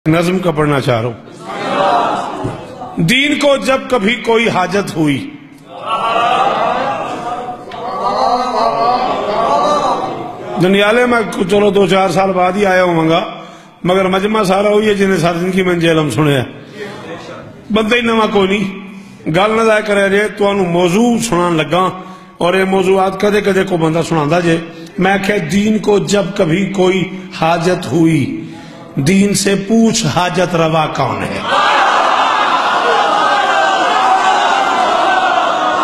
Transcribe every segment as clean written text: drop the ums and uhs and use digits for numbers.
نظم کا پڑھنا چاہ رہا ہوں. دین کو جب کبھی کوئی حاجت ہوئی، دنیالے میں چلو 2-4 سال بعد ہی آیا ہوں گا، مگر مجمع سارا ہوئی ہے جنہیں ساری زندگی میں جیلم سنے بندہ ہی نواں کوئی نہیں. گل نہ ضائع کرے جے تو انہوں موضوع سنان لگا، اور یہ موضوعات کدے کدے کو بندہ سناندا جے. میں کہ دین کو جب کبھی کوئی حاجت ہوئی، دین سے پوچھ حاجت روا کون ہے.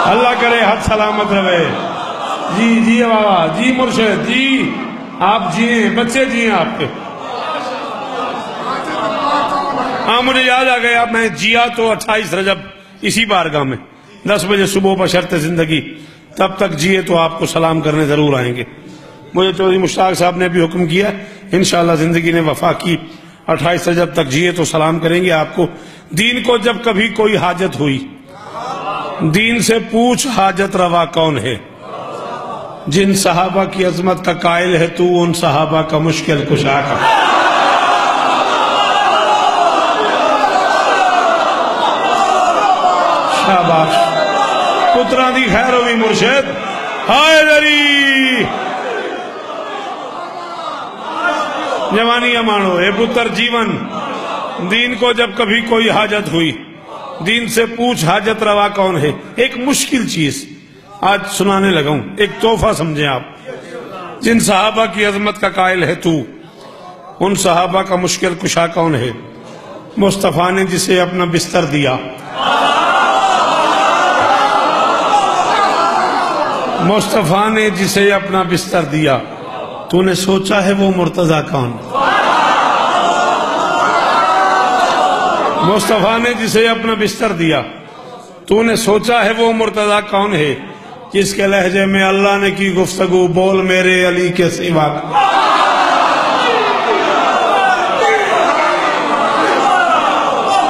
اللہ کرے حد سلامت رہے. جی بابا جی مرشد جی، آپ جیئیں، بچے جیئیں آپ کے. ہاں مجھے یاد آ گیا، میں جیا تو 28 رجب اسی بارگاہ میں 10 بجے صبح پر شرط زندگی، تب تک جیے تو آپ کو سلام کرنے ضرور آئیں گے. مجھے چودھری مشتاق صاحب نے بھی حکم کیا، انشاءاللہ زندگی نے وفا کی، 28 رجب تک جیے تو سلام کریں گے آپ کو. دین کو جب کبھی کوئی حاجت ہوئی، دین سے پوچھ حاجت روا کون ہے. جن صحابہ کی عظمت کا قائل ہے تو، ان صحابہ کا مشکل کشا کا. شاباش پتران دی خیر ہوئی مرشد. حیدری جوانی امانو اے پتر جیون. دین کو جب کبھی کوئی حاجت ہوئی، دین سے پوچھ حاجت روا کون ہے. ایک مشکل چیز آج سنانے لگا ہوں، ایک تحفہ سمجھیں آپ. جن صحابہ کی عظمت کا قائل ہے تو، ان صحابہ کا مشکل کشا کون ہے. مصطفیٰ نے جسے اپنا بستر دیا، مصطفیٰ نے جسے اپنا بستر دیا، تو نے سوچا ہے وہ مرتضیٰ کون. مصطفیٰ نے جسے اپنا بستر دیا، تو نے سوچا ہے وہ مرتضیٰ کون ہے. جس کے لہجے میں اللہ نے کی گفتگو، بول میرے علی کے سوا.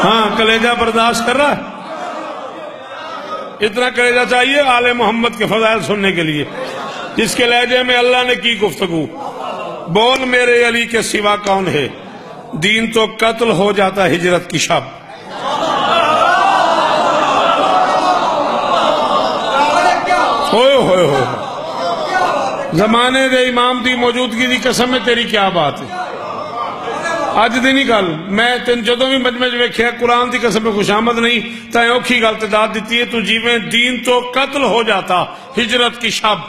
ہاں کلیجہ برداشت کر رہا ہے، اتنا کلیجہ چاہیے آل محمد کے فضائل سننے کے لیے. جس کے لہجے میں اللہ نے کی گفتگو، بول میرے علی کے سوا کون ہے. دین تو قتل ہو جاتا ہجرت کی شب. ہوئے ہوئے ہوئے زمانے دے امام دی موجودگی دی قسم میں تیری کیا بات ہے. آج دی نہیں گل، میں تین جدوں بھی مجمع ویکھیا قرآن دی قسم میں خوشامد نہیں تائیں اوکھی گل تعداد دیتی ہے. تو جیویں دین تو قتل ہو جاتا ہجرت کی شب،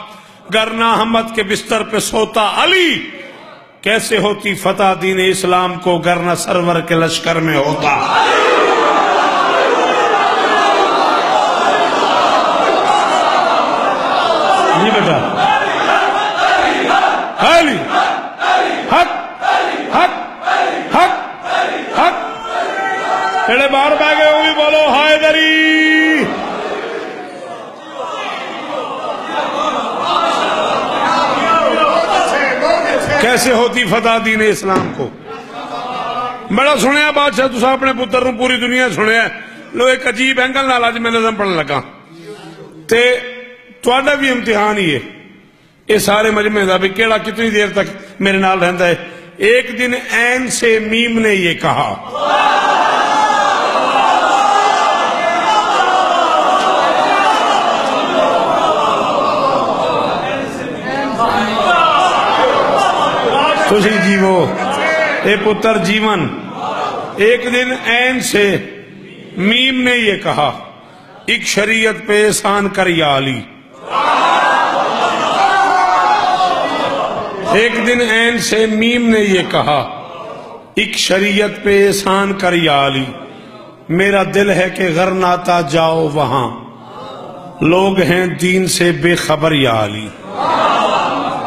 گرنا احمد کے بستر پہ سوتا علی. کیسے ہوتی فتح دین اسلام کو، گرنا سرور کے لشکر میں ہوتا. جی بیٹا علی حق حق حق حق. تیرے باہر بہ گئے ہوئی بولو حیدری. کیسے ہوتی فتح دین اسلام کو. بڑا سنیا بادشاہ تسا اپنے پتر نو پوری دنیا سنیا. لو ایک عجیب اینگل نال اج میں نظم پڑھن لگا تے تہاڈا بھی امتحان ہی ہے یہ سارے مجمع دا بھی کیڑا کتنی دیر تک میرے نال رہندا ہے. ایک دن عین سے میم نے یہ کہا، خوشی جیو اے پتر جیون. ایک دن عین سے میم نے یہ کہا، ایک شریعت پہ احسان کر یا علی. ایک دن عین سے میم نے یہ کہا، ایک شریعت پہ احسان کر یا علی. میرا دل ہے کہ غرناتا جاؤ وہاں، لوگ ہیں دین سے بے خبر یا علی.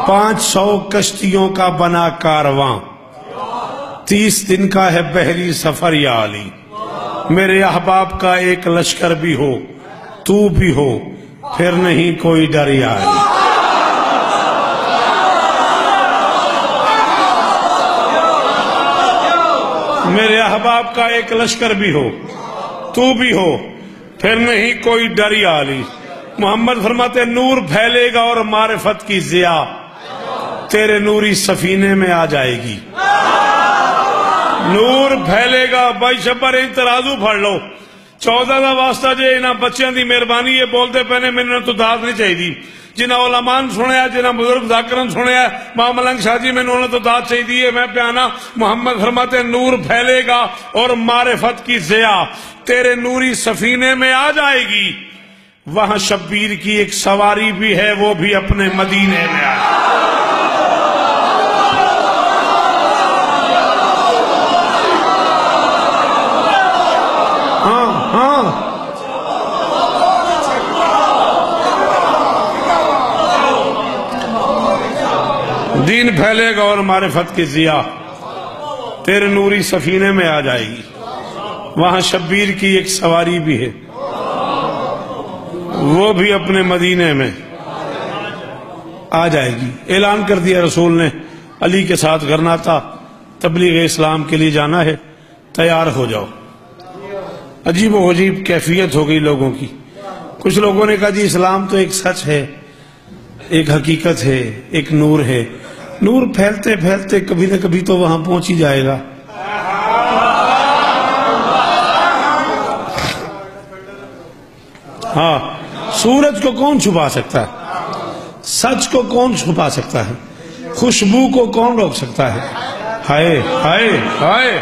500 کشتیوں کا بنا کارواں، 30 دن کا ہے بحری سفر یا علی. میرے احباب کا ایک لشکر بھی ہو، تو بھی ہو، پھر نہیں کوئی ڈر یا علی. میرے احباب کا ایک لشکر بھی ہو، تو بھی ہو، پھر نہیں کوئی ڈر یا علی. محمد فرماتے نور پھیلے گا اور معرفت کی ضیاء تیرے نوری سفینے میں آ جائے گی. نور پھیلے گا بھائی شبر ترازو پھڑ لو 14 دا واسطہ جے انہاں بچیاں دی مہربانی یہ بولتے پہنے میں نے تو داد نہیں چاہیے جنہاں علماء سنیا جنہاں بزرگ ذاکرن سنیا ماں ملنگ شاہ جی میں نے تو داد چاہیے میں پیانا محمد فرماتے نور پھیلے گا اور معرفت کی ضیاء تیرے نوری سفینے میں آ جائے گی وہاں شبیر کی ایک سواری بھی ہے وہ بھی اپنے مدینے میں آئے دین پھیلے گا اور معرفت کی ضیاء تیرے نوری سفینے میں آ جائے گی وہاں شبیر کی ایک سواری بھی ہے وہ بھی اپنے مدینے میں آ جائے گی اعلان کر دیا رسول نے علی کے ساتھ کرنا تھا تبلیغ اسلام کے لیے جانا ہے تیار ہو جاؤ عجیب و غریب کیفیت ہو گئی لوگوں کی کچھ لوگوں نے کہا جی اسلام تو ایک سچ ہے ایک حقیقت ہے ایک نور ہے نور پھیلتے پھیلتے کبھی نہ کبھی تو وہاں پہنچ ہی جائے گا ہاں سورج کو کون چھپا سکتا ہے سچ کو کون چھپا سکتا ہے خوشبو کو کون روک سکتا ہے ہائے ہائے ہائے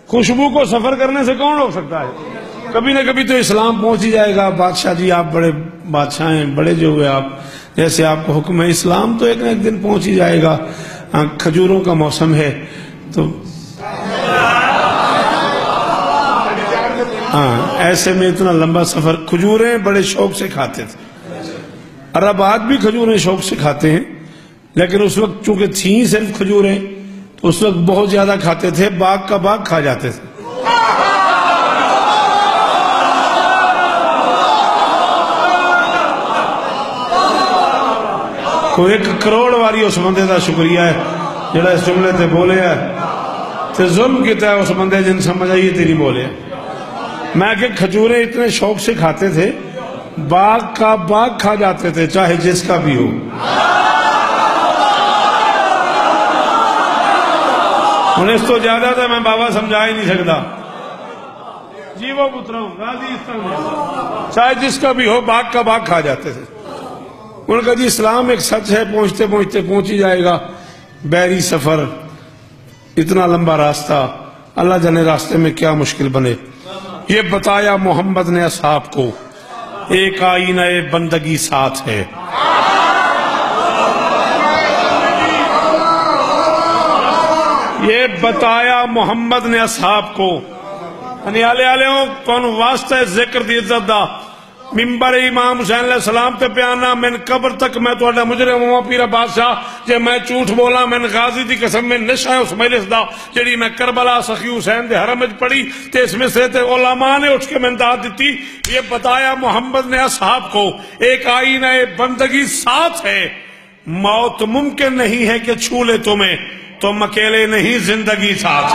خوشبو کو سفر کرنے سے کون روک سکتا ہے کبھی نہ کبھی تو اسلام پہنچ ہی جائے گا بادشاہ جی آپ بڑے بادشاہ ہیں بڑے جو ہوئے آپ جیسے آپ کو حکم ہے اسلام تو ایک نہ ایک دن پہنچ ہی جائے گا کھجوروں کا موسم ہے تو ہاں ایسے میں اتنا لمبا سفر کھجوریں بڑے شوق سے کھاتے تھے عرب آج بھی کھجوریں شوق سے کھاتے ہیں لیکن اس وقت چونکہ تھیں صرف کھجوریں تو اس وقت بہت زیادہ کھاتے تھے باغ کا باغ کھا جاتے تھے کوئی 1 کروڑ واری اس بندے دا شکریہ ہے جڑا اس جملے تے بولے ہے تے ظلم کیتا ہے اس بندے جن سمجھ آئیے تیری بولے میں کہ کھجوریں اتنے شوق سے کھاتے تھے باغ کا باغ کھا جاتے تھے چاہے جس کا بھی ہو انہیں اس تو زیادہ تھا میں بابا سمجھا ہی نہیں سکتا جی وہ پتروں غازی اس طرح چاہے جس کا بھی ہو باغ کا باغ کھا جاتے تھے انہوں نے کہا جی اسلام ایک سچ ہے پہنچتے پہنچتے پہنچ ہی جائے گا بحری سفر اتنا لمبا راستہ اللہ جانے راستے میں کیا مشکل بنے یہ بتایا محمد نے اصحاب کو ایک آئینہ بندگی ساتھ ہے یہ بتایا محمد نے اصحاب کو انیالے آلیوں کون واسطہ ذکر دی عزت دا ممبر امام حسین علیہ السلام تے پیانا من قبر تک میں تو اڈا مجرم ہوا پیرا بادشاہ جے میں جھوٹ بولا من غازی دی قسم میں نشہ اس مجلس دا جڑی میں کربلا سخی حسین دے حرم وچ پڑھی تے اس میں سے تے علماء نے اٹھ کے میں داد دیتی یہ بتایا محمد نے اصحاب کو ایک آئینہ بندگی ساتھ ہے موت ممکن نہیں ہے کہ چھو لے تمہیں تم اکیلے نہیں زندگی ساتھ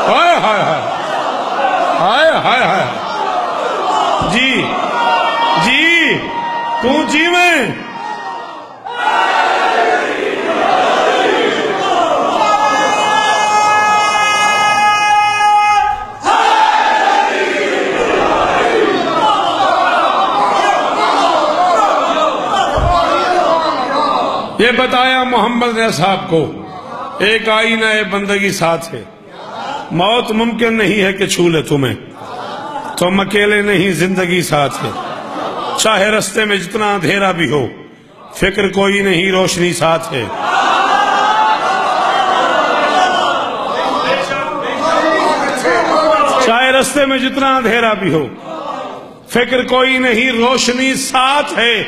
ہائے ہائے ہائے ہائے ہائے جی جی تو جی میں یہ بتایا محمد نے اصحاب کو ایک آئینہ بندگی ساتھ ہے موت ممکن نہیں ہے کہ چھو لے تمہیں تم اکیلے نہیں زندگی ساتھ ہے چاہے رستے میں جتنا اندھیرا بھی ہو فکر کوئی نہیں روشنی ساتھ ہے چاہے رستے میں جتنا اندھیرا بھی ہو فکر کوئی نہیں روشنی ساتھ ہے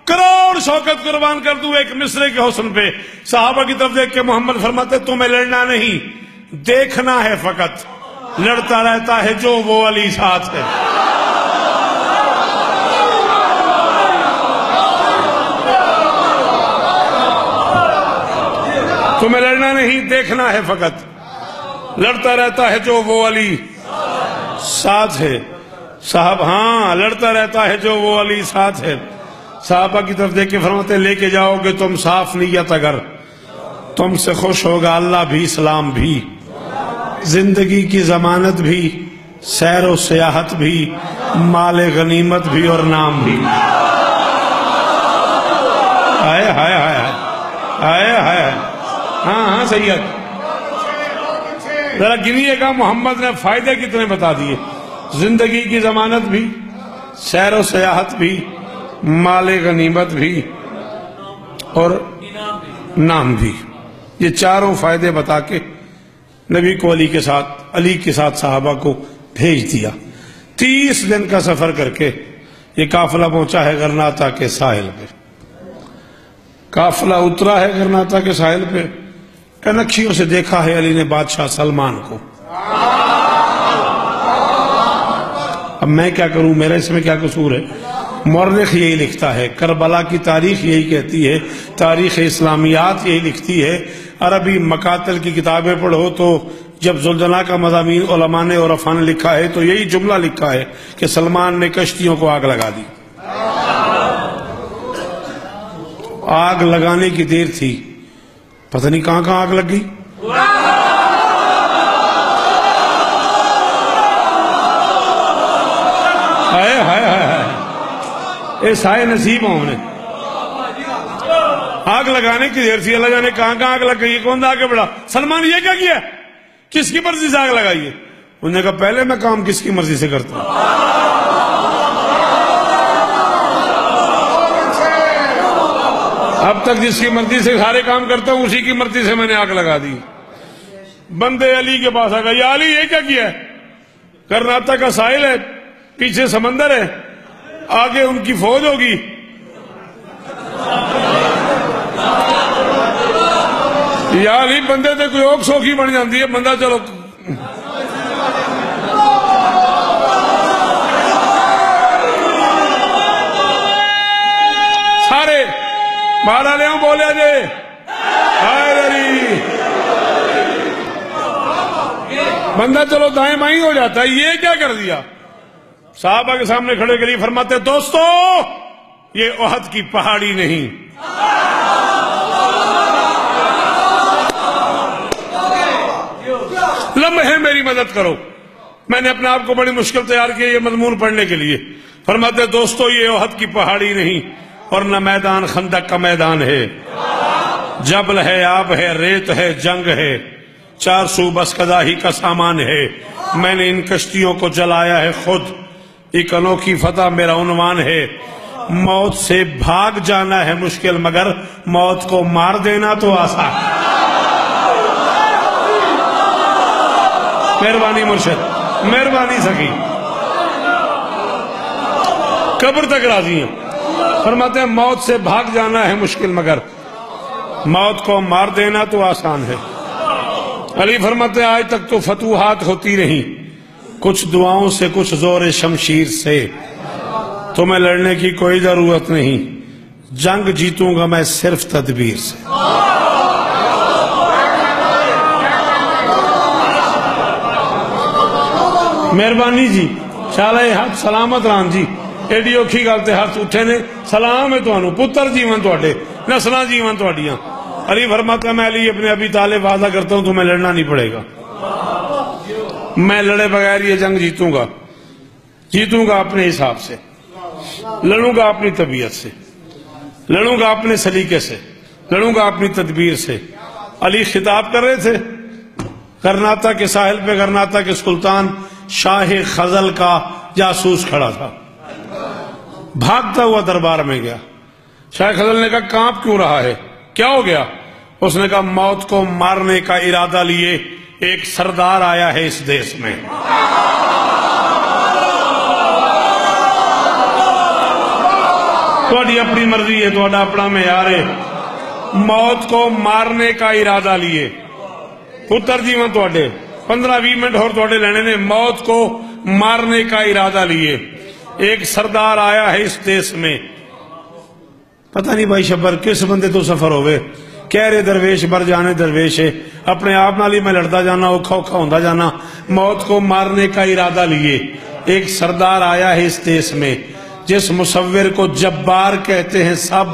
کروڑ شوکت قربان کر دوں ایک مصرے کے حسن پہ صحابہ کی طرف دیکھ کے محمد فرماتے تمہیں لڑنا نہیں دیکھنا ہے فقط لڑتا رہتا ہے جو وہ علی ساتھ ہے تمہیں لڑنا نہیں دیکھنا ہے فقط لڑتا رہتا ہے جو وہ علی ساتھ ہے صاحب ہاں لڑتا رہتا ہے جو وہ علی ساتھ ہے صحابہ کی طرف دیکھ کے فرماتے لے کے جاؤ گے تم صاف نیت اگر تم سے خوش ہوگا اللہ بھی اسلام بھی، زندگی کی ضمانت بھی، سیر و سیاحت بھی، مال غنیمت بھی اور نام بھی۔ ہائے ہائے ہائے ہائے ہائے، ہاں ہاں سید ذرا گنیے گا محمد نے فائدے کتنے بتا دیے، زندگی کی ضمانت بھی، سیر و سیاحت بھی، مال غنیمت بھی اور نام بھی، یہ چاروں فائدے بتا کے نبی کو علی کے ساتھ صحابہ کو بھیج دیا۔ 30 دن کا سفر کر کے یہ قافلہ پہنچا ہے غرناطہ کے ساحل پہ۔ قافلہ اترا ہے غرناطہ کے ساحل پہ، کنکھیوں سے دیکھا ہے علی نے بادشاہ سلمان کو۔ اب میں کیا کروں، میرا اس میں کیا قصور ہے؟ مورخ یہی لکھتا ہے، کربلا کی تاریخ یہی کہتی ہے، تاریخ اسلامیات یہی لکھتی ہے، عربی مقاتل کی کتابیں پڑھو تو جب زلزلہ کا مضامین علماء نے اور عرفاء نے لکھا ہے تو یہی جملہ لکھا ہے کہ سلمان نے کشتیوں کو آگ لگا دی۔ آگ لگانے کی دیر تھی، پتہ نہیں کہاں کہاں آگ لگ گئی۔ ہائے ہائے ہائے، اے سائے نصیب ہوں نے، آگ لگانے کی دیر تھی، اللہ جانے کہاں کہاں آگ لگ گئی، کون آگے بڑھا؟ سلمان یہ کیا کیا، کس کی مرضی سے آگ لگائی ہے؟ انہوں نے کہا پہلے میں کام کس کی مرضی سے کرتا ہوں، اب تک جس کی مرضی سے سارے کام کرتا ہوں اسی کی مرضی سے میں نے آگ لگا دی۔ بندے علی کے پاس آ گئے، یا علی یہ کیا کیا ہے؟ غرناطہ کا ساحل ہے، پیچھے سمندر ہے، آگے ان کی فوج ہوگی، یا علی بندے تے کوئی اوک سوکھی بن جاندی ہے، بندہ چلو سارے مارا لے ہوں بولے جے ہائے علی، بندہ چلو دائیں بائیں ہو جاتا ہے، یہ کیا کر دیا؟ صحابہ کے سامنے کھڑے کے لیے فرماتے دوستو یہ احد کی پہاڑی نہیں، لمحے میری مدد کرو، میں نے اپنے آپ کو بڑی مشکل تیار کی یہ مضمون پڑھنے کے لیے۔ فرماتے دوستو یہ احد کی پہاڑی نہیں اور نہ میدان خندق کا میدان ہے، جبل ہے، آب ہے، ریت ہے، جنگ ہے، 400 بس قضاہی کا سامان ہے، میں نے ان کشتیوں کو جلایا ہے خود، ایک انوکھی فتح میرا عنوان ہے، موت سے بھاگ جانا ہے مشکل مگر موت کو مار دینا تو آسان۔ مہربانی مرشد، مہربانی سکی، قبر تک راضی ہیں۔ فرماتے ہیں موت سے بھاگ جانا ہے مشکل مگر موت کو مار دینا تو آسان ہے۔ علی فرماتے ہیں آج تک تو فتوحات ہوتی رہی، کچھ دعاؤں سے کچھ زور شمشیر سے، تمہیں لڑنے کی کوئی ضرورت نہیں، جنگ جیتوں گا میں صرف تدبیر سے۔ مہربانی جی، شالا ہاتھ سلامت ران جی، ایڈی اوکھی گل تے ہاتھ اٹھے نے، سلام ہے تانوں، پتر جیون تواڈے، نسلاں جیون تواڈیاں۔ علی فرماتا ہے میں علی اپنے ابی طالب وعدہ کرتا ہوں تمہیں لڑنا نہیں پڑے گا، میں لڑے بغیر یہ جنگ جیتوں گا، جیتوں گا اپنے حساب سے، لڑوں گا اپنی طبیعت سے، لڑوں گا اپنے سلیقے سے، لڑوں گا اپنی تدبیر سے۔ علی خطاب کر رہے تھے، غرناطہ کے ساحل پہ غرناطہ کے سلطان شاہ خزل کا جاسوس کھڑا تھا، بھاگتا ہوا دربار میں گیا۔ شاہ خزل نے کہا کانپ کیوں رہا ہے، کیا ہو گیا؟ اس نے کہا موت کو مارنے کا ارادہ لیے ایک سردار آیا ہے اس دیس میں، تھوڑی اپنی مرضی ہے، تھوڑا اپنا معیار ہے، موت کو مارنے کا ارادہ لیے، پتر جیون تھوڑے 15-20 منٹ اور تھوڑے لینے نے، موت کو مارنے کا ارادہ لیے ایک سردار آیا ہے اس دیس میں۔ پتہ نہیں بھائی شبر کس بندے تو سفر ہوئے، کہہ رہے درویش بر جانے درویش ہے، اپنے آپ نالی میں لڑتا جانا، اوکھا اوکھا ہوندہ جانا، موت کو مارنے کا ارادہ لیے ایک سردار آیا ہے اس دیس میں، جس مصور کو جبار کہتے ہیں سب،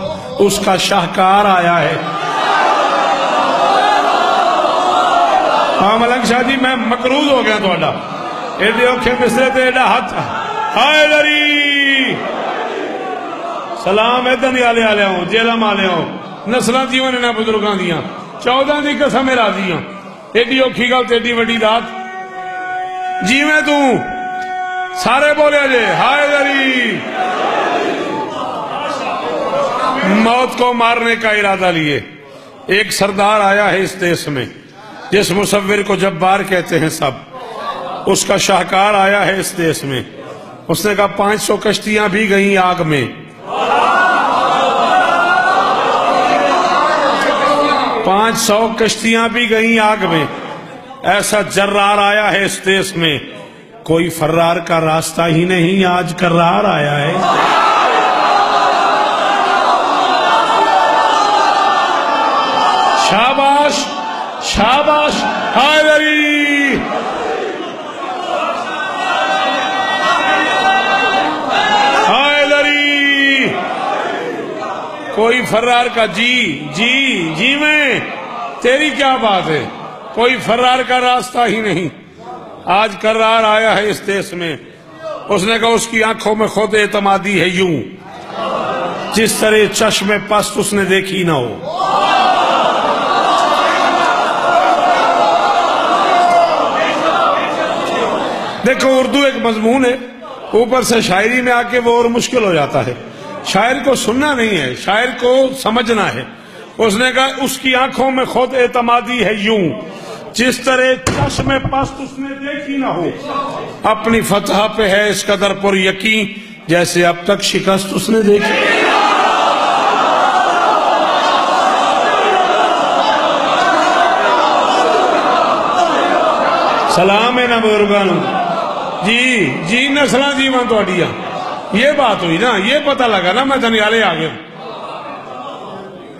اس کا شاہکار آیا ہے۔ ہاں ملنگ شاہ جی میں مقروض ہو گیا تھوڑا، ایڈے اوکھے مصرے تے ایڈا ہاتھ ہائے لری سلام ایدن آلے آلے ہوں جیلم آلے ہوں نسلہ دیوان انہا بزرگان دیاں 14 دی قسم راضیاں ایڈی اوکھی گل تے ایڈی وڈی رات جی میں تو سارے بولے جے ہائے لری موت کو مارنے کا ارادہ لیے ایک سردار آیا ہے اس دیس میں جس مصور کو جبار کہتے ہیں سب، اس کا شاہکار آیا ہے اس دیس میں۔ اس نے کہا 500 کشتیاں بھی گئیں آگ میں، 500 کشتیاں بھی گئیں آگ میں، ایسا جرار آیا ہے اس دیس میں، کوئی فرار کا راستہ ہی نہیں آج کرار آیا ہے۔ شاباش شاباش ہائے لری ہائے لری کوئی فرار کا جی میں تیری کیا بات ہے، کوئی فرار کا راستہ ہی نہیں آج کرار آیا ہے اس دیس میں۔ اس نے کہا اس کی آنکھوں میں خود اعتمادی ہے یوں جس طرح چشم پست اس نے دیکھی نہ ہو۔ دیکھو اردو ایک مضمون ہے، اوپر سے شاعری میں آ کے وہ اور مشکل ہو جاتا ہے، شاعر کو سننا نہیں ہے، شاعر کو سمجھنا ہے۔ اس نے کہا اس کی آنکھوں میں خود اعتمادی ہے یوں جس طرح چشم پست اس نے دیکھی نہ ہو، اپنی فتح پہ ہے اس قدر پر یقین جیسے اب تک شکست اس نے دیکھی۔ سلام ہے نا بزرگانوں جی نسلہ جیوان تو اڈیا یہ بات ہوئی نا، یہ پتہ لگا نا میں دنیالے آ گیا۔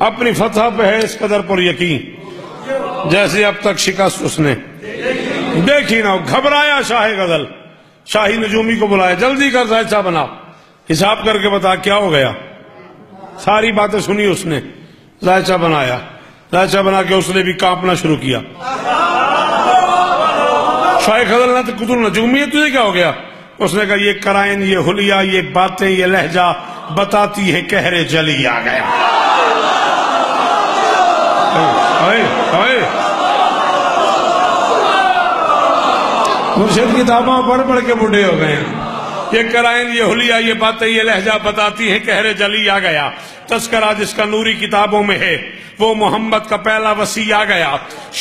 اپنی فتح پہ ہے اس قدر پر یقین جیسے اب تک شکست اس نے دیکھی نہ ہو۔ گھبرایا شاہ غزل، شاہی نجومی کو بلایا، جلدی کر ذائچہ بنا، حساب کر کے بتا کیا ہو گیا۔ ساری باتیں سنی اس نے، ذائچہ بنایا، ذائچہ بنا کے اس نے بھی کانپنا شروع کیا۔ شاہ غزل نہ قطر نجومی ہے، تجھے کیا ہو گیا؟ اس نے کہا یہ کرائن، یہ حلیہ، یہ باتیں، یہ لہجہ بتاتی ہے کہر جلی آ گیا۔ مرشد کتاباں پڑھ پڑھ کے بڑھے ہو گئے ہیں۔ یہ کرائن، یہ حلیہ، یہ باتیں، یہ لہجہ بتاتی ہے کہر جلی آ گیا۔ تذکرہ جس کا نوری کتابوں میں ہے وہ محمد کا پہلا وصی آ گیا۔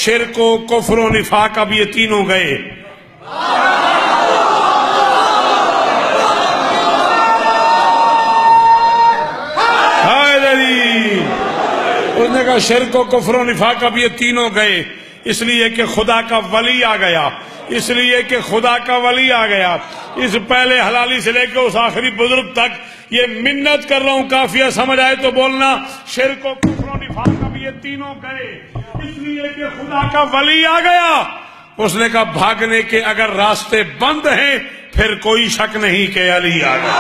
شرک و کفر و نفاق اب یہ تینوں گئے۔ اس نے کہا شرک و کفر و نفاق اب یہ تینوں گئے، اس لیے کہ خدا کا ولی آ گیا، اس لیے کہ خدا کا ولی آ گیا۔ اس پہلے حلالی سے لے کے اس آخری بزرگ تک یہ منت کر رہا ہوں، کافیہ سمجھ آئے تو بولنا۔ شرک و کفر و نفاق اب یہ تینوں گئے، اس لیے کہ خدا کا ولی آ گیا۔ اس نے کہا بھاگنے کے اگر راستے بند ہیں پھر کوئی شک نہیں کہ علی آ گیا۔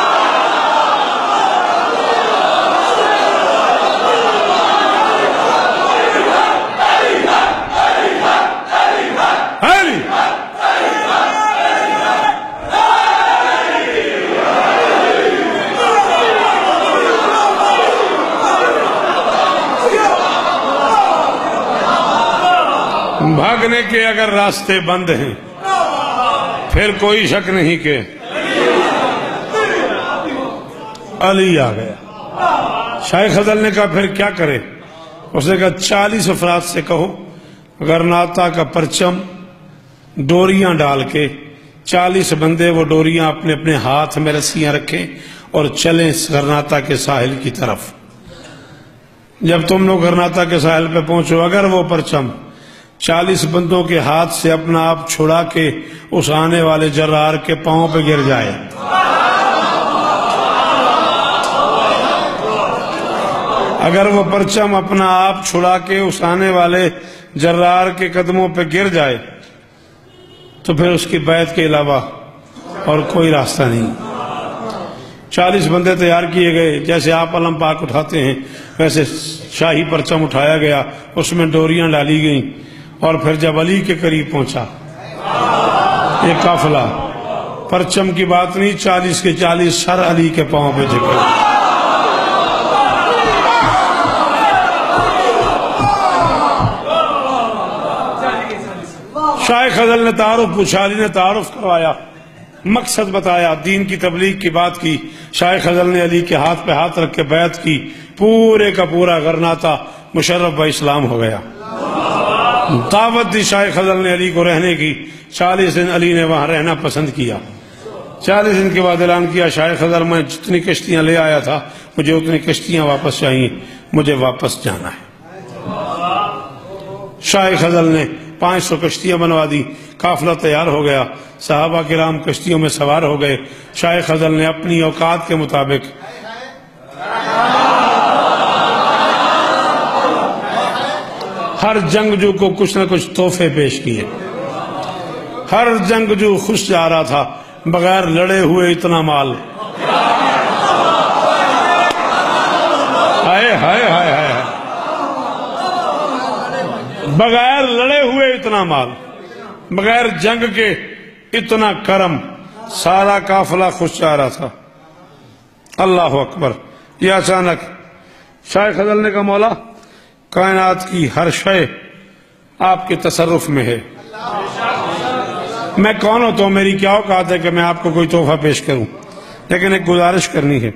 بھاگنے کے اگر راستے بند ہیں پھر کوئی شک نہیں کہ علی آ گیا۔ شاہ غزل نے کہا پھر کیا کرے؟ اس نے کہا 40 افراد سے کہو غرناطہ کا پرچم ڈوریاں ڈال کے 40 بندے وہ ڈوریاں اپنے اپنے ہاتھ میں رسیاں رکھیں اور چلیں غرناطہ کے ساحل کی طرف۔ جب تم لوگ غرناطہ کے ساحل پہ پہنچو، اگر وہ پرچم 40 بندوں کے ہاتھ سے اپنا آپ چھڑا کے اس آنے والے جرار کے پاؤں پہ گر جائے، اگر وہ پرچم اپنا آپ چھڑا کے اس آنے والے جرار کے قدموں پہ گر جائے تو پھر اس کی بیعت کے علاوہ اور کوئی راستہ نہیں۔ 40 بندے تیار کیے گئے، جیسے آپ علم پاک اٹھاتے ہیں ویسے شاہی پرچم اٹھایا گیا، اس میں ڈوریاں ڈالی گئیں، اور پھر جب علی کے قریب پہنچا یہ قافلہ، پرچم کی بات نہیں، 40 کے 40 سر علی کے پاؤں پہ جھکے۔ شاہ خضر نے تعارف پوچھا، علی نے تعارف کروایا، مقصد بتایا، دین کی تبلیغ کی بات کی۔ شاہ خضر نے علی کے ہاتھ پہ ہاتھ رکھ کے بیعت کی، پورے کا پورا غرناطہ مشرف با اسلام ہو گیا۔ دعوت دی شاہ خضر نے علی کو رہنے کی، 40 دن علی نے وہاں رہنا پسند کیا۔ 40 دن کے بعد اعلان کیا، شاہ خضر میں جتنی کشتیاں لے آیا تھا مجھے اتنی کشتیاں واپس چاہیے، مجھے واپس جانا ہے۔ شاہ خضر نے 500 کشتیاں بنوا دی، قافلہ تیار ہو گیا، صحابہ کرام کشتیوں میں سوار ہو گئے۔ شاہ خضر نے اپنی اوقات کے مطابق ہر جنگجو کو کچھ نہ کچھ تحفے پیش کیے۔ ہر جنگجو خوش جا رہا تھا، بغیر لڑے ہوئے اتنا مال، ہائے ہائے ہائے ہائے، بغیر لڑے ہوئے اتنا مال، بغیر جنگ کے اتنا کرم، سارا قافلہ خوش جا رہا تھا۔ اللہ اکبر۔ یہ اچانک شاہ خضر نے کہا، مولا کائنات کی ہر شے آپ کے تصرف میں ہے، میں کون ہوتا ہوں، میری کیا اوقات ہے کہ میں آپ کو کوئی تحفہ پیش کروں، لیکن ایک گزارش کرنی ہے۔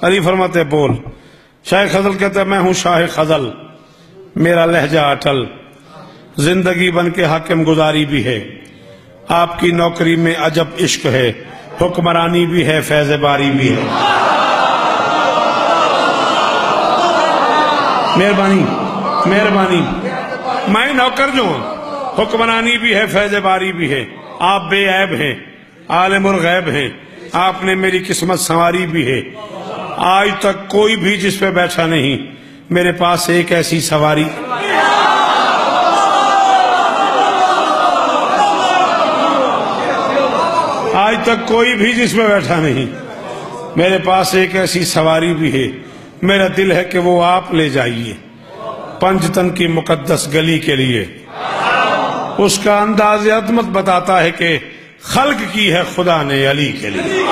علی فرماتے ہیں بول۔ شاہ خضر کہتا ہے میں ہوں شاہ خضر، میرا لہجہ اٹل، زندگی بن کے حاکم گزاری بھی ہے، آپ کی نوکری میں عجب عشق ہے، حکمرانی بھی ہے، فیض باری بھی ہے۔ مہربانی مہربانی، میں نوکر جو ہوں، حکمرانی بھی ہے، فیض باری بھی ہے، آپ بے عیب ہیں، عالم الغیب ہیں، آپ نے میری قسمت سنواری بھی ہے، آج تک کوئی بھی جس پہ بیٹھا نہیں، میرے پاس ایک ایسی سواری، آج تک کوئی بھی جس پہ بیٹھا نہیں، میرے پاس ایک ایسی سواری بھی ہے، میرا دل ہے کہ وہ آپ لے جائیے پنجتن کی مقدس گلی کے لیے۔ اس کا انداز عظمت بتاتا ہے کہ خلق کی ہے خدا نے علی کے لیے۔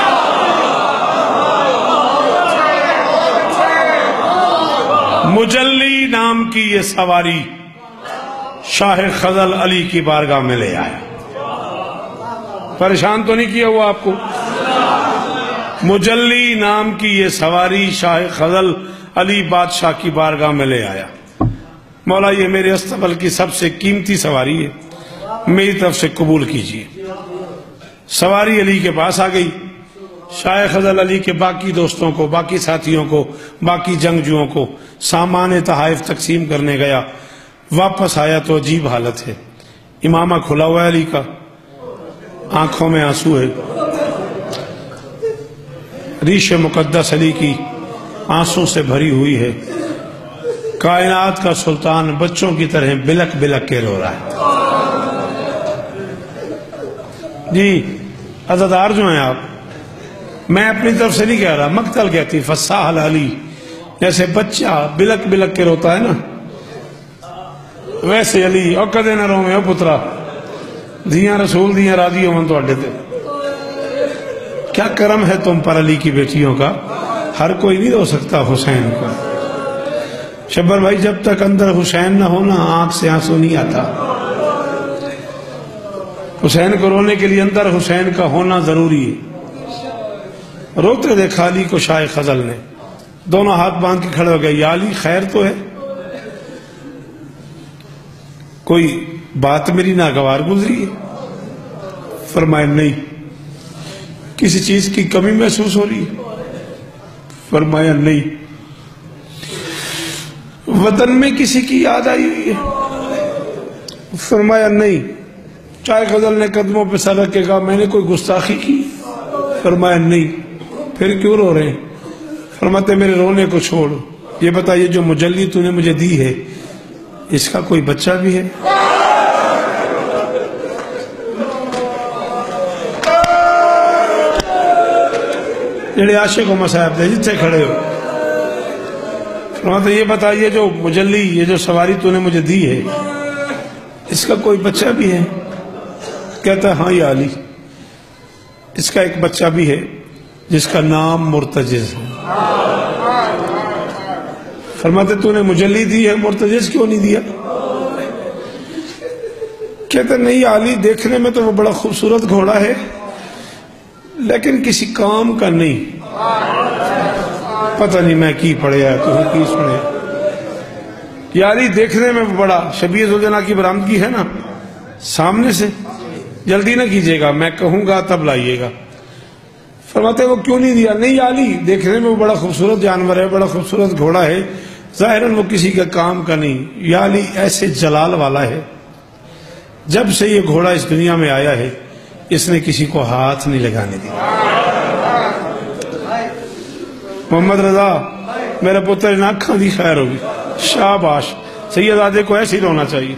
مجلی نام کی یہ سواری شاہ خضر علی کی بارگاہ میں لے آیا۔ پریشان تو نہیں کیا ہوا آپ کو؟ مجلی نام کی یہ سواری شاہ خضر علی بادشاہ کی بارگاہ میں لے آیا۔ مولا یہ میرے استقبال کی سب سے قیمتی سواری ہے، میری طرف سے قبول کیجیے۔ سواری علی کے پاس آ گئی، شاہ خضر علی کے باقی دوستوں کو، باقی ساتھیوں کو، باقی جنگجوؤں کو سامان تحائف تقسیم کرنے گیا، واپس آیا تو عجیب حالت ہے، امامہ کھلا ہوا ہے علی کا، آنکھوں میں آنسو ہے، ریش مقدس علی کی آنسوں سے بھری ہوئی ہے، کائنات کا سلطان بچوں کی طرح بلک بلک کے رو رہا ہے۔ جی عزادار جو ہیں آپ، میں اپنی طرف سے نہیں کہہ رہا، مقتل کہتی فصاح علی، جیسے بچہ بلک بلک کے روتا ہے نا، ویسے علی او کدے نہ رو میں او پترا دیاں رسول دیاں راضی ہوں تو اڈے تے۔ کیا کرم ہے تم پر علی کی بیٹیوں کا، ہر کوئی نہیں رو سکتا حسین کا۔ شبر بھائی جب تک اندر حسین نہ ہونا آنکھ سے آنسو نہیں آتا، حسین کو رونے کے لیے اندر حسین کا ہونا ضروری ہے۔ روتے دیکھا علی کو شاہ خضر نے، دونوں ہاتھ باندھ کے کھڑے ہو گئے، یا علی خیر تو ہے، کوئی بات میری ناگوار گزری ہے؟ فرمایا نہیں۔ کسی چیز کی کمی محسوس ہو رہی ہے؟ فرمایا نہیں۔ وطن میں کسی کی یاد آئی ہوئی ہے؟ فرمایا نہیں۔ شاہ خضر نے قدموں پہ سر رکھ کے کہا میں نے کوئی گستاخی کی؟ فرمایا نہیں۔ پھر کیوں رو رہے ہیں؟ فرماتے میرے رونے کو چھوڑ، یہ بتائیے جو مجلی تو نے مجھے دی ہے اس کا کوئی بچہ بھی ہے؟ جڑے عاشق و مصائب دے جتنے کھڑے ہو. فرماتے یہ بتائیے جو مجلی یہ جو سواری تو نے مجھے دی ہے اس کا کوئی بچہ بھی ہے؟ کہتا ہے ہاں یا علی اس کا ایک بچہ بھی ہے جس کا نام مرتجز ہے. فرماتے تو نے مجلی دی ہے مرتجز کیوں نہیں دیا؟ کہتا نہیں یا علی دیکھنے میں تو وہ بڑا خوبصورت گھوڑا ہے لیکن کسی کام کا نہیں. پتہ نہیں میں کی پڑھیا ہے تو کی سنے. یا علی دیکھنے میں بڑا شبیہ ذوالجلال کی برآمدگی ہے نا سامنے سے جلدی نہ کیجیے گا میں کہوں گا تب لائیے گا. فرماتے وہ کیوں نہیں دیا؟ نہیں یا علی دیکھنے میں وہ بڑا خوبصورت جانور ہے بڑا خوبصورت گھوڑا ہے ظاہراً وہ کسی کا کام کا نہیں. یا علی ایسے جلال والا ہے جب سے یہ گھوڑا اس دنیا میں آیا ہے اس نے کسی کو ہاتھ نہیں لگانے دیا. محمد رضا میرا پتر ان آنکھاں دی خیر ہوگی شاباش. سیدزادے کو ایسے ہی رونا چاہیے.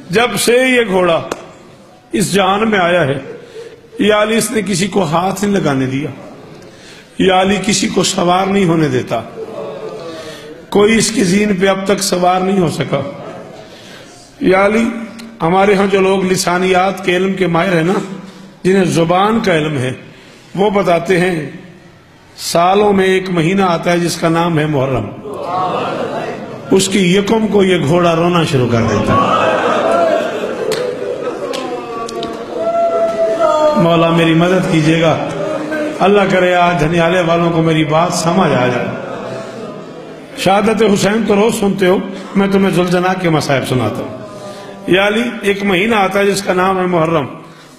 جب سے یہ گھوڑا اس جہان میں آیا ہے یا علی اس نے کسی کو ہاتھ نہیں لگانے دیا. یا علی کسی کو سوار نہیں ہونے دیتا. کوئی اس کی زین پہ اب تک سوار نہیں ہو سکا. یا علی ہمارے ہاں جو لوگ لسانیات کے علم کے ماہر ہیں نا جنہیں زبان کا علم ہے وہ بتاتے ہیں سالوں میں ایک مہینہ آتا ہے جس کا نام ہے محرم. اس کی یکم کو یہ گھوڑا رونا شروع کر دیتا ہے. مولا میری مدد کیجیے گا اللہ کرے آج دھنیالے والوں کو میری بات سمجھ آ جائے. شہادت حسین تو روز سنتے ہو میں تمہیں ذوالجناح کے مصائب سناتا ہوں. یا علی ایک مہینہ آتا ہے جس کا نام ہے محرم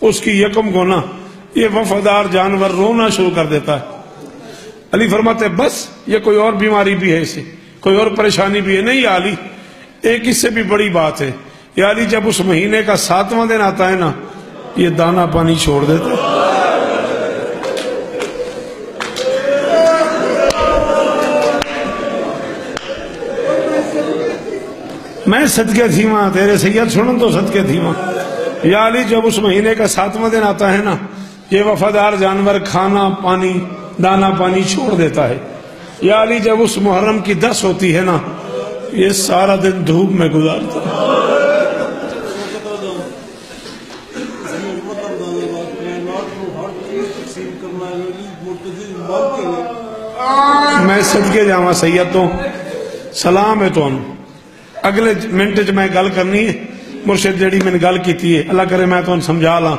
اس کی یکم کو نا یہ وفادار جانور رونا شروع کر دیتا ہے. علی فرماتے بس یہ کوئی اور بیماری بھی ہے اسے کوئی اور پریشانی بھی ہے؟ نہیں یا علی ایک اس سے بھی بڑی بات ہے. یا علی جب اس مہینے کا 7واں دن آتا ہے نا یہ دانا پانی چھوڑ دیتا ہے. میں صدقے تھی ماں تیرے سید سنن تو صدقے تھی ماں. یا علی جب اس مہینے کا 7واں دن آتا ہے نا یہ وفادار جانور کھانا پانی دانا پانی چھوڑ دیتا ہے. یا علی جب اس محرم کی 10 ہوتی ہے نا یہ سارا دن دھوپ میں گزارتا ہے. میں صدقے جاواں سید تو سلام ہے تو اگلے منٹ میں گل کرنی ہے مرشد جیڑی میں نے گل کی ہے اللہ کرے میں تو سمجھا لاں.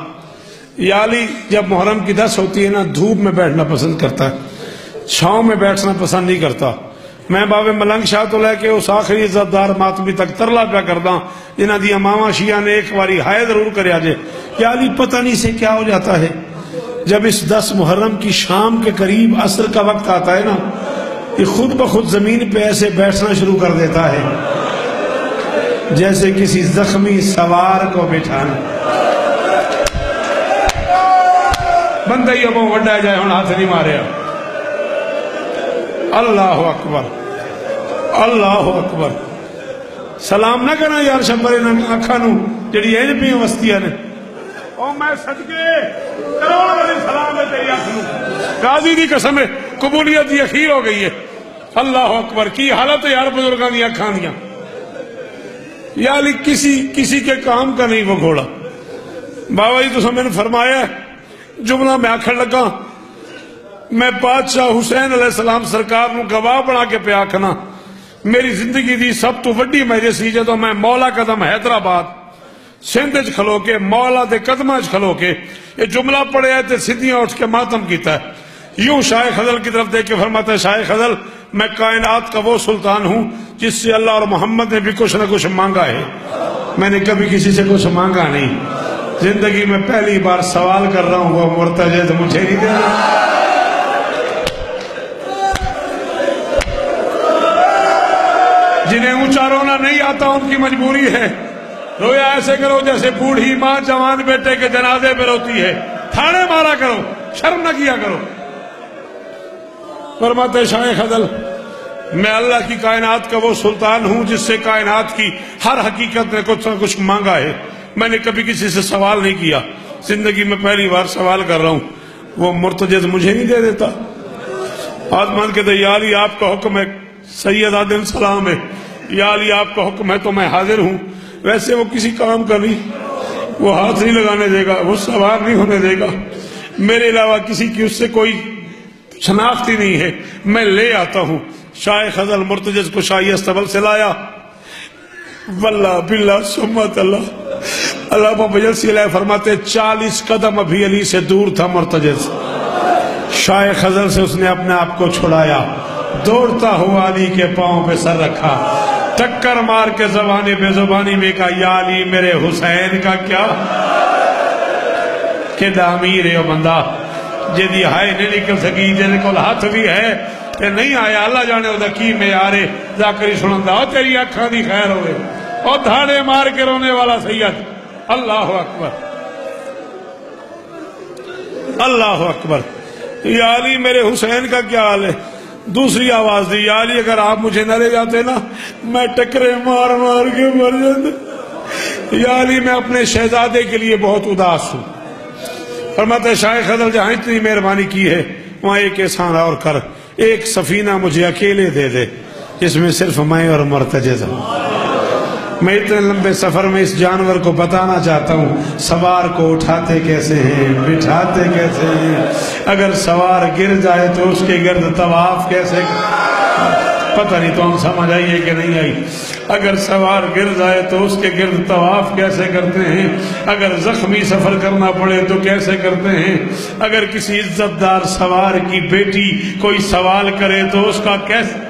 یا علی جب محرم کی 10 ہوتی ہے نا دھوپ میں بیٹھنا پسند کرتا ہے چھاؤں میں بیٹھنا پسند نہیں کرتا. میں بابے ملنگ شاہ تو لے کے اس آخری عزت دار ماتمی تک ترلا پہ کردا جنہ دی امامہ شیعہ نے ایک باری ہائے ضرور کرے آجے. یا علی پتہ نہیں سے کیا ہو جاتا ہے جب اس 10 محرم کی شام کے قریب عصر کا وقت آتا ہے نا یہ خود بخود زمین پہ ایسے بیٹھنا شروع کر دیتا ہے جیسے کسی زخمی سوار کو بٹھانا. بندہ ہی ابو وڈا جائے ہوں ہاتھ نہیں مارے. اللہ اکبر اللہ اکبر. سلام نہ کرنا یار شمبرے اکھا نو جڑی این پہ وستیاں نے او میں صدقے کروڑ والی سلام ہے تیری اکھ نو. قاضی دی قسم ہے قبولیت دی اخیر ہو گئی ہے. اللہ اکبر کی حالت ہے یار بزرگاں دی اکھاں دیاں. یا علی کسی کے کام کا نہیں وہ گھوڑا. بابا جی تو میں نے فرمایا ہے جملہ میں آکھن لگا میں بادشاہ حسین علیہ السلام سرکار نو گواہ بنا کے پہ آکھنا میری زندگی دی سب تو وڈی میرے سی جدو میں مولا قدم حیدرآباد سندھ چ کھلو کے مولا دے قدمہ چ کھلو کے یہ جملہ پڑھے آئے تے سدھیاں اٹھ کے ماتم کیتا ہے. یوں شاہ خضر کی طرف دیکھ کے فرماتا ہے شاہ خضر میں کائنات کا وہ سلطان ہوں جس سے اللہ اور محمد نے بھی کچھ نہ کچھ مانگا ہے. میں نے کبھی کسی سے کچھ مانگا نہیں. زندگی میں پہلی بار سوال کر رہا ہوں وہ مرتجز مجھے نہیں دے رہا. جنہیں اونچا رونا نہیں آتا ان کی مجبوری ہے. رویا ایسے کرو جیسے بوڑھی ماں جوان بیٹے کے جنازے پہ روتی ہے. تھانے مارا کرو شرم نہ کیا کرو. فرماتے شاہ خضر میں اللہ کی کائنات کا وہ سلطان ہوں جس سے کائنات کی ہر حقیقت نے کچھ نہ کچھ مانگا ہے. میں نے کبھی کسی سے سوال نہیں کیا. زندگی میں پہلی بار سوال کر رہا ہوں وہ مرتجز مجھے نہیں دے دیتا. آسمان کہتے یا علی آپ کا حکم ہے، سید آدم سلام ہے، یا علی آپ کا حکم ہے تو میں حاضر ہوں۔ ویسے وہ کسی کام کا نہیں، وہ ہاتھ نہیں لگانے دے گا، وہ سوار نہیں ہونے دے گا، میرے علاوہ کسی کی اس سے کوئی شناخت ہی نہیں ہے، میں لے آتا ہوں۔ شاہ خزل مرتجز کو شاہی استبل سے لایا، واللہ باللہ سمت اللہ، علامہ بجلسی علیہ فرماتے 40 قدم ابھی علی سے دور تھا مرتجز، شاہ خزل سے اس نے اپنے آپ کو چھڑایا، دوڑتا ہوا علی کے پاؤں پہ سر رکھا، ٹکر مار کے زبانی بے زبانی میں کہا یا علی میرے حسین کا کیا؟ کہ امیر ہے بندہ جدی ہائے نہیں نکل سکی، جن کو ہاتھ بھی ہے کہ نہیں آیا، اللہ جانے ہوتا کی میں آرے ذاکری سنندہ اور تیری اکھاں دی خیر ہوئے اور دھاڑے مار کے رونے والا سید۔ اللہ اکبر، اللہ اکبر۔ یا علی میرے حسین کا کیا حال ہے؟ دوسری آواز دی یا علی اگر آپ مجھے نہ لے جاتے نا میں ٹکرے مار مار کے مر جاتا۔ یا علی میں اپنے شہزادے کے لیے بہت اداس ہوں۔ فرماتا ہے شاہ خضر جہاں اتنی مہربانی کی ہے وہاں ایک احسان اور کر، ایک سفینہ مجھے اکیلے دے دے جس میں صرف میں اور مرتجز ہوں۔ میں اتنے لمبے سفر میں اس جانور کو بتانا چاہتا ہوں سوار کو اٹھاتے کیسے ہیں، بٹھاتے کیسے ہیں، اگر سوار گر جائے تو اس کے گرد طواف کیسے، پتہ نہیں تو ہم سمجھ آئیے کہ نہیں آئی، اگر سوار گر جائے تو اس کے گرد طواف کیسے کرتے ہیں، اگر زخمی سفر کرنا پڑے تو کیسے کرتے ہیں، اگر کسی عزت دار سوار کی بیٹی کوئی سوال کرے تو اس کا کیسے،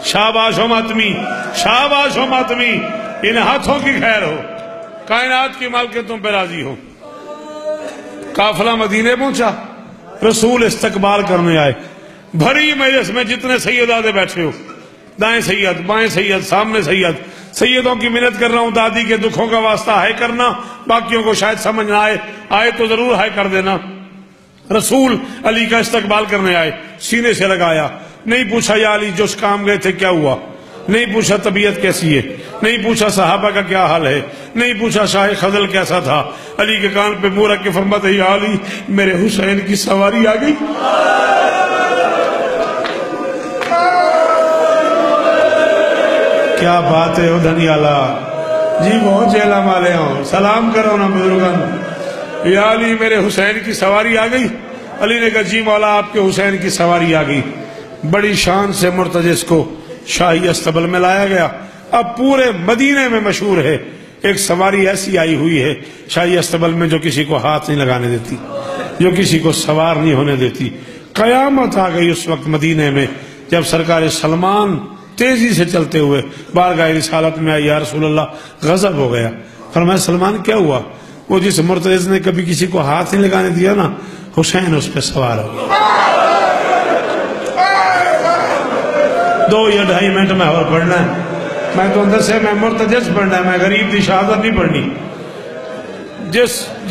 شاباش و ماتمی، شاباش و ماتمی، ان ہاتھوں کی خیر ہو، کائنات کی مالک تم پہ راضی ہو۔ قافلہ مدینے پہنچا، رسول استقبال کرنے آئے، بھری مجلس میں جتنے سیدادے بیٹھے ہو، دائیں سید بائیں سید سامنے سید، سیدوں کی منت کر رہا ہوں دادی کے دکھوں کا واسطہ ہائے کرنا، باقیوں کو شاید سمجھ نہ آئے تو ضرور ہائے کر دینا۔ رسول علی کا استقبال کرنے آئے، سینے سے لگایا، نہیں پوچھا یا علی جس کام گئے تھے کیا ہوا، نہیں پوچھا طبیعت کیسی ہے، نہیں پوچھا صحابہ کا کیا حال ہے، نہیں پوچھا شاہ خزل کیسا تھا، علی کے کان پہ منہ رکھ کے فرماتے یا علی میرے حسین کی سواری آ گئی۔ کیا بات ہے ادھنی اللہ جی، بہت جیلہ مالے ہوں، سلام کرو نا بزرگان۔ یا علی میرے حسین کی سواری آ گئی؟ علی نے کہا جی مولا آپ کے حسین کی سواری آ گئی۔ بڑی شان سے مرتجز کو شاہی استبل میں لایا گیا۔ اب پورے مدینے میں مشہور ہے ایک سواری ایسی آئی ہوئی ہے شاہی استبل میں جو کسی کو ہاتھ نہیں لگانے دیتی، جو کسی کو سوار نہیں ہونے دیتی۔ قیامت آ گئی اس وقت مدینے میں جب سرکار سلمان تیزی سے چلتے ہوئے بارگاہ رسالت میں آئی، یا رسول اللہ غضب ہو گیا۔ فرمایا سلمان کیا ہوا؟ وہ جس مرتجز نے کبھی کسی کو ہاتھ نہیں لگانے دیا نا حسین اس پہ سوار ہو گیا۔ 2 یا 2.5 منٹ میں اور پڑھنا ہے، میں تو اندر سے میں مرتجز پڑھنا ہے، میں غریب دی شہادت نہیں پڑھنی۔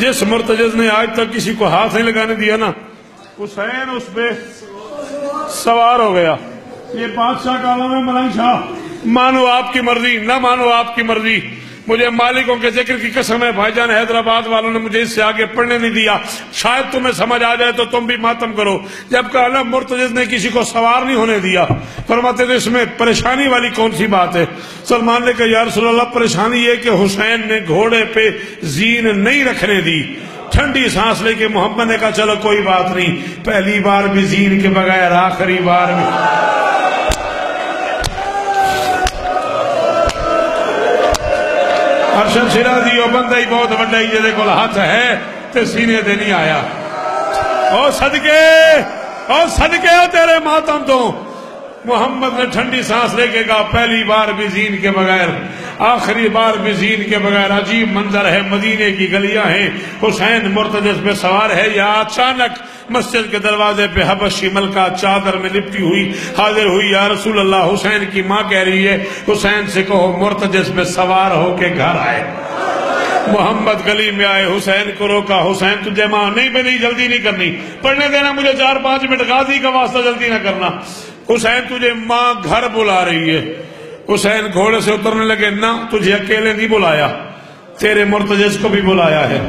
جس مرتجز نے آج تک کسی کو ہاتھ نہیں لگانے دیا نا حسین اس پہ سوار ہو گیا۔ یہ بادشاہ کا عالم ہے ملنگ شاہ، مانو آپ کی مرضی نہ مانو آپ کی مرضی، مجھے مالکوں کے ذکر کی قسم ہے بھائی جان حیدرآباد والوں نے مجھے اس سے آگے پڑھنے نہیں دیا، شاید تمہیں سمجھ آ جائے تو تم بھی ماتم کرو۔ جب کہ نا مرتجز نے کسی کو سوار نہیں ہونے دیا، فرماتے تھے اس میں پریشانی والی کون سی بات ہے؟ سلمان نے کہا یا رسول اللہ پریشانی یہ کہ حسین نے گھوڑے پہ زین نہیں رکھنے دی۔ ٹھنڈی سانس لے کے محمد نے کہا چلو کوئی بات نہیں، پہلی بار بھی زین کے بغیر، آخری بار بھی۔ ارشد شیرا دیو بندہ ہی بہت بڑا ہی جدے کول ہاتھ ہے تے سینے دے نہیں آیا۔ او صدقے تیرے ماتم تو محمد نے ٹھنڈی سانس لے کے کہا پہلی بار بھی زین کے بغیر، آخری بار بھی زین کے بغیر۔ عجیب منظر ہے، مدینے کی گلیاں ہیں، حسین مرتجز پہ سوار ہے، یا اچانک مسجد کے دروازے پہ حبشی ملکہ چادر میں لپٹی ہوئی حاضر ہوئی۔ یا رسول اللہ حسین کی ماں کہہ رہی ہے حسین سے کہو مرتجز پہ سوار ہو کے گھر آئے۔ محمد گلی میں آئے، حسین کو روکا، حسین تجھے ماں نہیں میں نہیں جلدی نہیں کرنی، پڑھنے دینا مجھے 4-5 منٹ، غازی کا واسطہ جلدی نہ کرنا، حسین تجھے ماں گھر بلا رہی ہے۔ حسین گھوڑے سے اترنے لگے، نہ تجھے اکیلے نہیں بلایا، تیرے مرتجز کو بھی بلایا ہے۔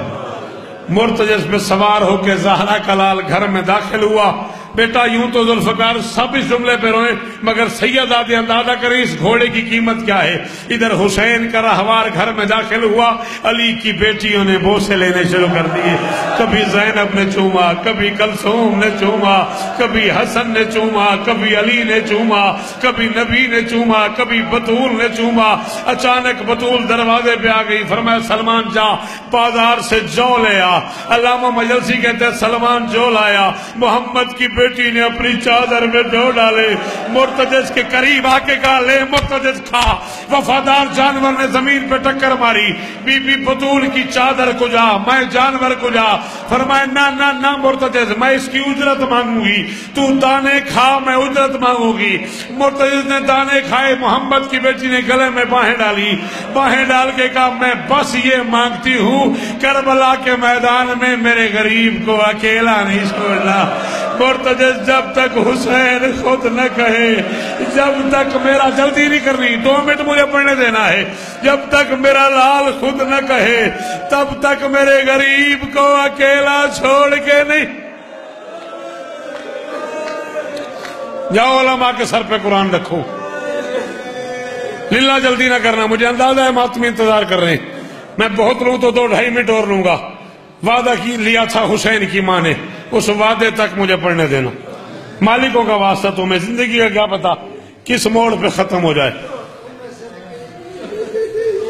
مرتجز پہ سوار ہو کے زہرا کا لال گھر میں داخل ہوا. بیٹا یوں تو ذوالفقار سب اس جملے پہ روئے مگر سید آدھے اندازہ کریں اس گھوڑے کی قیمت کیا ہے. ادھر حسین کا رہوار گھر میں داخل ہوا. علی کی بیٹیوں نے بوسے لینے شروع کر دیے. کبھی زینب نے چوما, کبھی کلثوم نے چوما, کبھی حسن نے چوما, کبھی علی نے چوما, کبھی نبی نے چوما, کبھی بطول نے چوما. اچانک بطول دروازے پہ آ گئی. فرمایا سلمان جا بازار سے جو لے آ. علامہ مجلسی کہتے ہیں سلمان جو لایا. محمد کی بیٹی نے اپنی چادر میں جو ڈالے. مرتجز کے قریب آ کے کہا لے مرتجز کھا. وفادار جانور نے زمین پہ ٹکر ماری. بی بی بطول کی چادر کو جا, میں جانور کو جا. فرمایا نہ نہ نہ مرتجز, میں اس کی اجرت مانگوں گی. تو دانے کھا, میں اجرت مانگوں گی. مرتجز نے دانے کھائے. محمد کی بیٹی نے گلے میں باہیں ڈالی. باہیں ڈال کے کہا میں بس یہ مانگتی ہوں کربلا کے میدان میں میرے غریب کو اکیلا نہیں چھوڑنا. مرتجز جب تک حسین خود نہ کہے, جب تک میرا جلدی نہیں کرنی 2 منٹ مجھے پڑھنے دینا ہے, جب تک میرا لال خود نہ کہے تب تک میرے غریب کو اکیلا چھوڑ کے نہیں. جاؤ علماء کے سر پہ قرآن رکھو. للہ جلدی نہ کرنا, مجھے اندازہ ہے ماتمی انتظار کر رہے ہیں. میں بہت لوں تو 2-2.5 منٹ اور لوں گا. وعدہ کی لیا تھا حسین کی ماں نے, اس وعدے تک مجھے پڑھنے دینا. مالکوں کا واسطہ تمہیں, زندگی کا کیا پتا کس موڑ پہ ختم ہو جائے.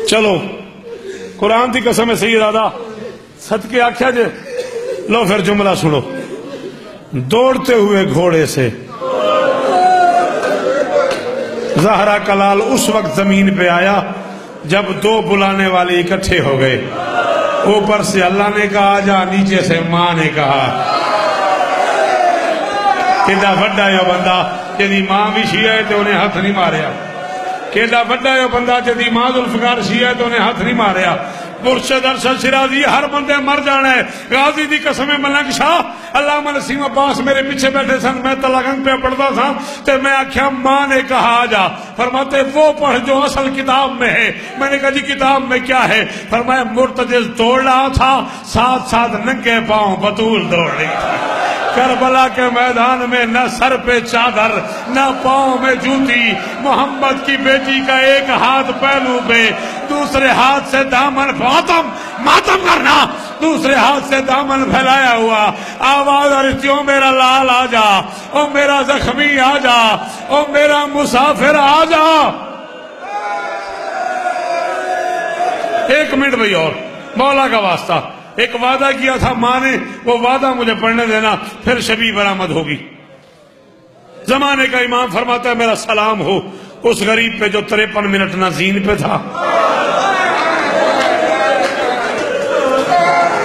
چلو قرآن کی قسم ہے سید دادا صدقے آکھیا جے. لو پھر جملہ سنو. دوڑتے ہوئے گھوڑے سے زہرا کا لال اس وقت زمین پہ آیا جب 2 بلانے والے اکٹھے ہو گئے. اوپر سے اللہ نے کہا جا, نیچے سے ماں نے کہا. کیڈا وڈا ہے بندہ جدی ماں بھی شیعہ ہے تو انہیں ہاتھ نہیں ماریا. کیڈا وڈا ہے بندہ جدی ماں ذوالفقار شیعہ ہے تو انہیں ہاتھ نہیں ماریا. مرشد ارشد شرازی ہر بندے مر جانا ہے. غازی دی قسم ملنگ شاہ علامہ نسیم عباس میرے پیچھے بیٹھے سن, میں تلگنگ پہ پڑھتا تھا تو میں آکھیا ماں نے کہا جا. فرماتے وہ پڑھ جو اصل کتاب میں ہے. میں نے کہا جی کتاب میں کیا ہے؟ فرمایا مرتجز دوڑ رہا تھا, ساتھ ساتھ ننگے پاؤں بطول دوڑ رہی تھی. کربلا کے میدان میں نہ سر پہ چادر نہ پاؤں میں جوتی. محمد کی بیٹی کا ایک ہاتھ پہلو پہ, دوسرے ہاتھ سے دامن ماتم کرنا, دوسرے ہاتھ سے دامن پھیلایا ہوا. آواز آ رہی تھی او میرا لال آ جا, او میرا زخمی آ جا, او میرا مسافر آ جا. 1 منٹ بھئی اور مولا کا واسطہ. ایک وعدہ کیا تھا ماں نے, وہ وعدہ مجھے پڑھنے دینا, پھر شبی برآمد ہوگی. زمانے کا امام فرماتا ہے میرا سلام ہو اس غریب پہ جو 53 منٹ نہ زین پہ تھا.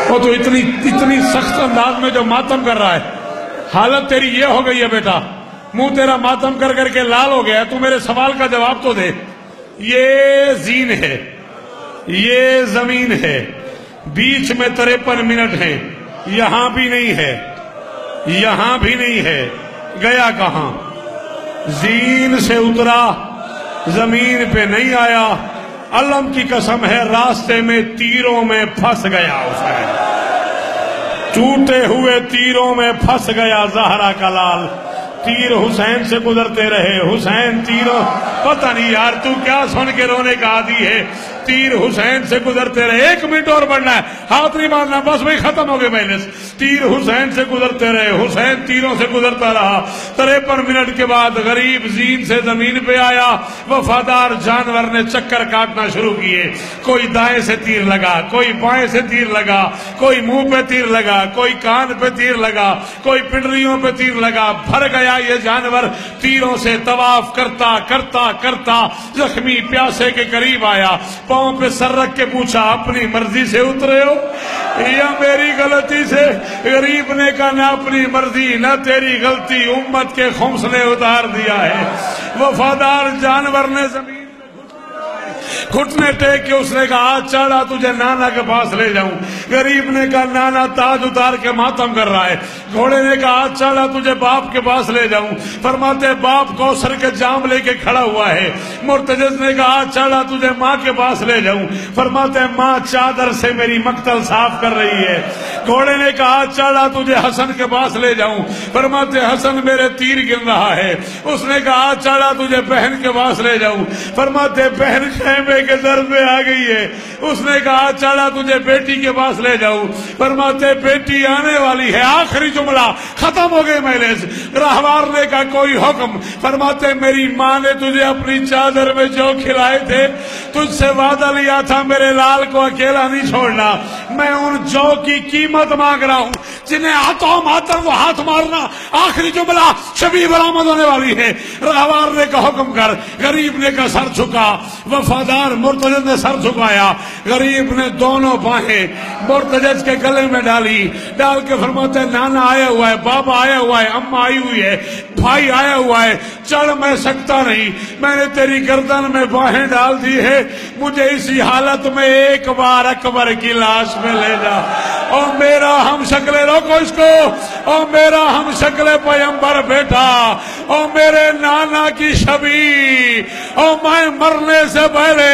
وہ تو اتنی سخت انداز میں جو ماتم کر رہا ہے. حالت تیری یہ ہو گئی ہے بیٹا, منہ تیرا ماتم کر کر کے لال ہو گیا. تو میرے سوال کا جواب تو دے. یہ زین ہے, یہ زمین ہے, بیچ میں 53 منٹ ہیں. یہاں بھی نہیں ہے, یہاں بھی نہیں ہے, گیا کہاں؟ زین سے اترا, زمین پہ نہیں آیا. علم کی قسم ہے راستے میں تیروں میں پھنس گیا. حسین ٹوٹے ہوئے تیروں میں پھنس گیا. زہرا کا لال تیر حسین سے گزرتے رہے. حسین تیروں, پتہ نہیں یار تو کیا سن کے رونے کا عادی ہے. تیر حسین سے گزرتے رہے. 1 منٹ اور بڑھنا ہے, ہاتھ نہیں مارنا, بس وہی ختم ہو گئے مجلس. تیر حسین سے گزرتے رہے, حسین تیروں سے گزرتا رہا. 53 منٹ کے بعد غریب زین سے زمین پہ آیا. وفادار جانور نے چکر کاٹنا شروع کیے. کوئی دائیں سے تیر لگا, کوئی بائیں سے تیر لگا, کوئی منہ پہ تیر لگا, کوئی کان پہ تیر لگا, کوئی پنڈلیوں پہ تیر لگا. بھر گیا یہ جانور تیروں سے. طواف کرتا کرتا کرتا زخمی پیاسے کے قریب آیا. پاؤں پہ سر رکھ کے پوچھا اپنی مرضی سے اترے ہو یا میری غلطی سے؟ غریب نے کہا نہ اپنی مرضی نہ تیری غلطی, امت کے خمس نے اتار دیا ہے. وفادار جانور نے زمین گھٹنے ٹیک کے اس نے کہا چڑھا تجھے نانا کے پاس لے جاؤں. غریب نے کہا نانا تاج اتار کے ماتم کر رہا ہے. گھوڑے نے کہا چڑھا تجھے باپ کے پاس لے جاؤں. فرماتے باپ کوثر کے جام لے کے کھڑا ہوا ہے. مرتجز نے کہا چڑھا تجھے ماں کے پاس لے جاؤں. فرماتے ماں چادر سے میری مقتل صاف کر رہی ہے. گھوڑے نے کہا چڑھا تجھے حسن کے پاس لے جاؤں. فرماتے حسن میرے تیر گن رہا ہے. اس نے کہا چڑھا تجھے بہن کے پاس لے جاؤں. فرماتے بہن خیمے کے در پہ آ گئی ہے. اس نے کہا چڑھا تجھے بیٹی کے پاس لے جاؤں. فرماتے بیٹی آنے والی ہے. آخری جملہ ختم ہو گئے محلس. راہوار نے کہا کوئی حکم. فرماتے میری ماں نے تجھے اپنی چادر میں جو کھلائے تھے تجھ سے وعدہ لیا تھا میرے لال کو اکیلا نہیں چھوڑنا. میں ان جو کی قیمت مانگ رہا ہوں جنہیں ہاتھوں ماتر وہ ہاتھ مارنا. آخری جملہ شبیہ برآمد ہونے والی ہے. راہوار نے کہا حکم کر. غریب نے کہا سر جھکا. وفادار مرتجز نے سر جھکایا. غریب نے دونوں باہیں مرتجز کے گلے میں ڈالی. ڈال کے فرماتے نانا آیا ہوا ہے, بابا آیا ہوا ہے, اماں آئی ہوئی ہے, بھائی آیا ہوا ہے. چڑھ میں سکتا نہیں. میں نے تیری گردن میں باہیں ڈال دی ہے. مجھے اسی حالت میں ایک بار اکبر کی لاش میں لے جا. اور میرا ہم شکل روکو اس کو. اور میرا ہم شکل پیغمبر بیٹا. اور میرے نانا کی شبی. اور میں مرنے سے پہلے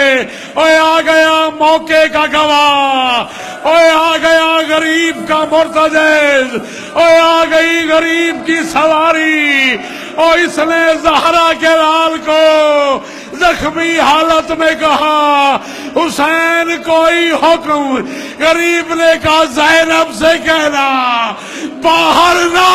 اور آ گیا موقع کا گواہ. اور آ گیا غریب کا مرتجز. اور آ گئی غریب کی سواری. اور اس نے زہرا کے لال کو زخمی حالت میں کہا حسین کوئی حکم. غریب نے کہا زینب سے کہنا باہر نہ